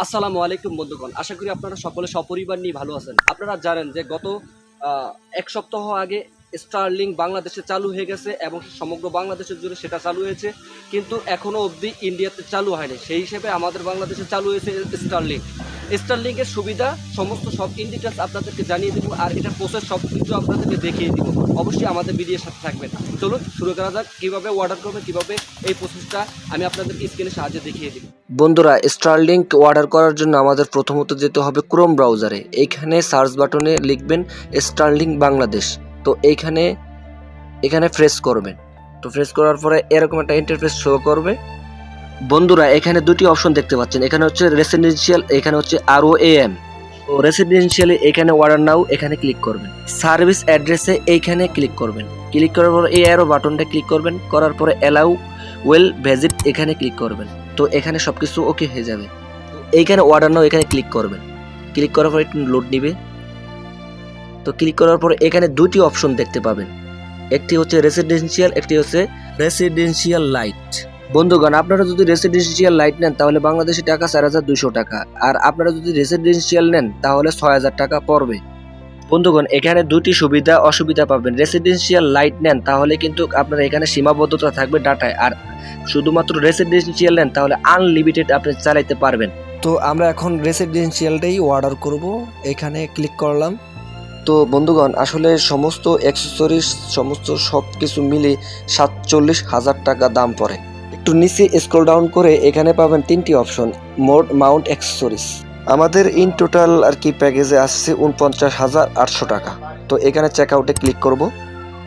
আসসালামু আলাইকুম বন্ধুগণ, আশা করি আপনারা সকলে সপরিবার নিয়ে ভালো আছেন। আপনারা জানেন যে গত এক সপ্তাহ আগে স্টারলিংক বাংলাদেশে চালু হয়ে গেছে এবং সমগ্র বাংলাদেশের জুড়ে সেটা চালু হয়েছে, কিন্তু এখনও অবধি ইন্ডিয়াতে চালু হয়নি। সেই হিসেবে আমাদের বাংলাদেশে চালু হয়েছে স্টারলিংক। স্টারলিংকের সুবিধা সমস্ত সব ইন ডিটেলস আপনাদেরকে জানিয়ে দেবো, আর এটার প্রসেস সব কিছু আপনাদেরকে দেখিয়ে দিব। অবশ্যই আমাদের ভিডিওর সাথে থাকবেন। চলুন শুরু করা যাক, কীভাবে অর্ডার করবেন, কীভাবে এই প্রসেসটা আমি আপনাদেরকে স্ক্রিনের সাহায্যে দেখিয়ে দিব। বন্ধুরা, স্টারলিংক অর্ডার করার জন্য আমাদের প্রথমত যেতে হবে ক্রোম ব্রাউজারে। এইখানে সার্চ বাটনে লিখবেন স্টারলিংক বাংলাদেশ। তো এখানে প্রেস করবেন। তো প্রেস করার পরে এরকম একটা ইন্টারফেস শো করবে। বন্ধুরা, এখানে দুটি অপশন দেখতে পাচ্ছেন, এখানে হচ্ছে রেসিডেন্সিয়াল, এখানে হচ্ছে ROAM। তো রেসিডেন্সিয়ালে এখানে অর্ডার নাও এখানে ক্লিক করবেন। সার্ভিস অ্যাড্রেসে এইখানে ক্লিক করবেন। ক্লিক করার পর এই অ্যারো বাটনটা ক্লিক করবেন, করার পরে অ্যালাউ ওয়েল ভিজিট এখানে ক্লিক করবেন। তো এখানে সবকিছু ওকে হয়ে যাবে। এইখানে অর্ডার নাও এখানে ক্লিক করবেন। ক্লিক করার পর একটু লোড নিবে। তো ক্লিক করার পরে এখানে দুটি অপশন দেখতে পাবেন, একটি হচ্ছে রেসিডেন্সিয়াল, একটি হচ্ছে রেসিডেন্সিয়াল লাইট। বন্ধুগণ, আপনারা যদি রেসিডেন্সিয়াল লাইট নেন তাহলে বাংলাদেশি টাকা 4200 টাকা, আর আপনারা যদি রেসিডেন্সিয়াল নেন তাহলে 6000 টাকা পড়বে। বন্ধুগণ, এখানে দুটি সুবিধা অসুবিধা পাবেন। রেসিডেন্সিয়াল লাইট নেন তাহলে কিন্তু আপনারা এখানে সীমাবদ্ধতা থাকবে ডাটায়, আর শুধুমাত্র রেসিডেন্সিয়াল নেন তাহলে আনলিমিটেড আপনি চালাইতে পারবেন। তো আমরা এখন রেসিডেন্সিয়ালটাই অর্ডার করব। এখানে ক্লিক করলাম। তো বন্ধুগণ, আসলে সমস্ত অ্যাক্সেসরিজ সমস্ত সব কিছু মিলে 47,000 টাকা দাম পড়ে। একটু নিচে স্ক্রল ডাউন করে এখানে পাবেন তিনটি অপশন, মোড, মাউন্ট, অ্যাক্সেসরিজ। আমাদের ইন টোটাল আর কি প্যাকেজে আসছে 49,800 টাকা। তো এখানে চেক আউটে ক্লিক করব।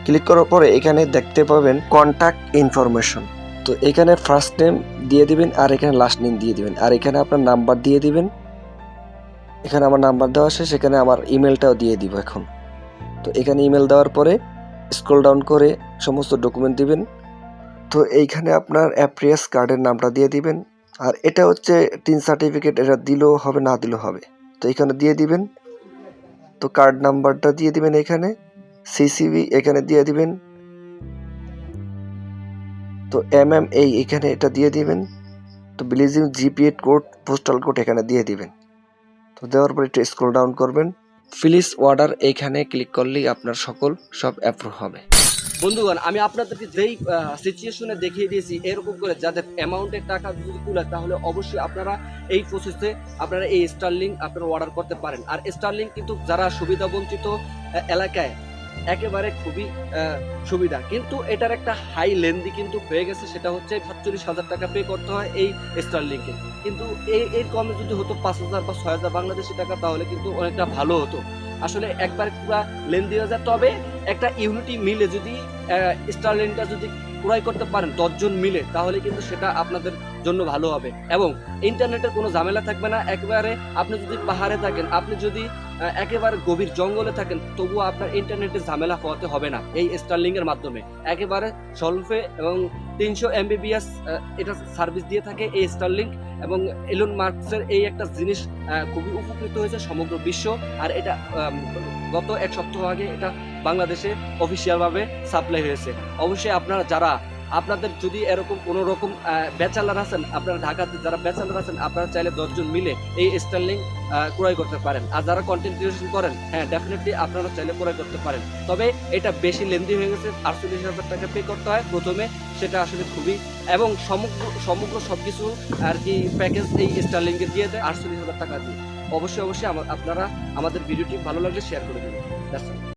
ক্লিক করার পরে এখানে দেখতে পাবেন কন্ট্যাক্ট ইনফরমেশন। তো এখানে ফার্স্ট নেম দিয়ে দিবেন, আর এখানে লাস্ট নেম দিয়ে দিবেন, আর এখানে আপনার নাম্বার দিয়ে দিবেন। এখানে আমার নাম্বার দেওয়া আছে, সেখানে আমার ইমেলটাও দিয়ে দিব এখন। তো এখানে ইমেল দেওয়ার পরে স্ক্রল ডাউন করে সমস্ত ডকুমেন্ট দিবেন। তো এইখানে আপনার অ্যাপ্রিয়াস কার্ডের নামটা দিয়ে দিবেন, আর এটা হচ্ছে টিন সার্টিফিকেট, এটা দিলেও হবে না দিলেও হবে। তো এখানে দিয়ে দিবেন। তো কার্ড নাম্বারটা দিয়ে দিবেন, এখানে সিসিবি এখানে দিয়ে দিবেন। তো MMA এখানে এটা দিয়ে দিবেন। তো বিলিজিং জিপিএ কোড, পোস্টাল কোড এখানে দিয়ে দিবেন। তো দেওয়ার পর একটু স্ক্রল ডাউন করবেন। প্লিজ অর্ডার এইখানে ক্লিক করলেই আপনার সব অ্যাপ্রুভ হবে। বন্ধুগণ, আমি আপনাদেরকে যেই সিচুয়েশনে দেখিয়ে দিয়েছি, এরকম করে যাদের অ্যামাউন্টের টাকা যদি তুলে, তাহলে অবশ্যই আপনারা এই প্রসেসে আপনারা এই স্টারলিংক আপনারা অর্ডার করতে পারেন। আর স্টারলিংক কিন্তু যারা সুবিধা বঞ্চিত এলাকায় একেবারে খুবই সুবিধা, কিন্তু এটার একটা হাই লেন্দি কিন্তু হয়ে গেছে, সেটা হচ্ছে 47,000 টাকা পে করতে হয় এই স্টারলিংকে। কিন্তু এর কমে যদি হতো 5,000 বা 6,000 বাংলাদেশি টাকা, তাহলে কিন্তু অনেকটা ভালো হতো। আসলে একবার পুরা লেন্দি হয়ে যায়। তবে একটা ইউনিটি মিলে যদি স্টারলিংকটা যদি ক্রয় করতে পারেন 10 জন মিলে, তাহলে কিন্তু সেটা আপনাদের জন্য ভালো হবে এবং ইন্টারনেটের কোনো ঝামেলা থাকবে না। একেবারে আপনি যদি পাহাড়ে থাকেন, আপনি যদি একেবারে গভীর জঙ্গলে থাকেন, তবুও আপনার ইন্টারনেটের ঝামেলা হওয়াতে হবে না এই স্টারলিংকের মাধ্যমে। একেবারে স্বল্পে এবং 300 MBPS এটা সার্ভিস দিয়ে থাকে এই স্টারলিংক, এবং এলন মার্কসের এই একটা জিনিস খুবই উপকৃত হয়েছে সমগ্র বিশ্ব। আর এটা গত এক সপ্তাহ আগে এটা বাংলাদেশে অফিসিয়ালভাবে সাপ্লাই হয়েছে। অবশ্যই আপনারা যারা আপনাদের যদি এরকম কোনো রকম ব্যাচেলার আছেন, আপনারা ঢাকাতে যারা ব্যাচেলার আছেন, আপনারা চাইলে 10 জন মিলে এই স্টারলিংক ক্রয় করতে পারেন। আর যারা কন্টেন্ট ক্রিয়েশন করেন, হ্যাঁ ডেফিনেটলি আপনারা চাইলে ক্রয় করতে পারেন। তবে এটা বেশি লেন্দি হয়ে গেছে, 48,000 টাকা পে করতে হয় প্রথমে, সেটা আসলে খুবই, এবং সমগ্র সব কিছু আর কি প্যাকেজ এই স্টারলিংকে দিয়ে দেয় 48,000 টাকা দিয়ে। অবশ্যই আপনারা আমাদের ভিডিওটি ভালো লাগলে শেয়ার করে দেবেন।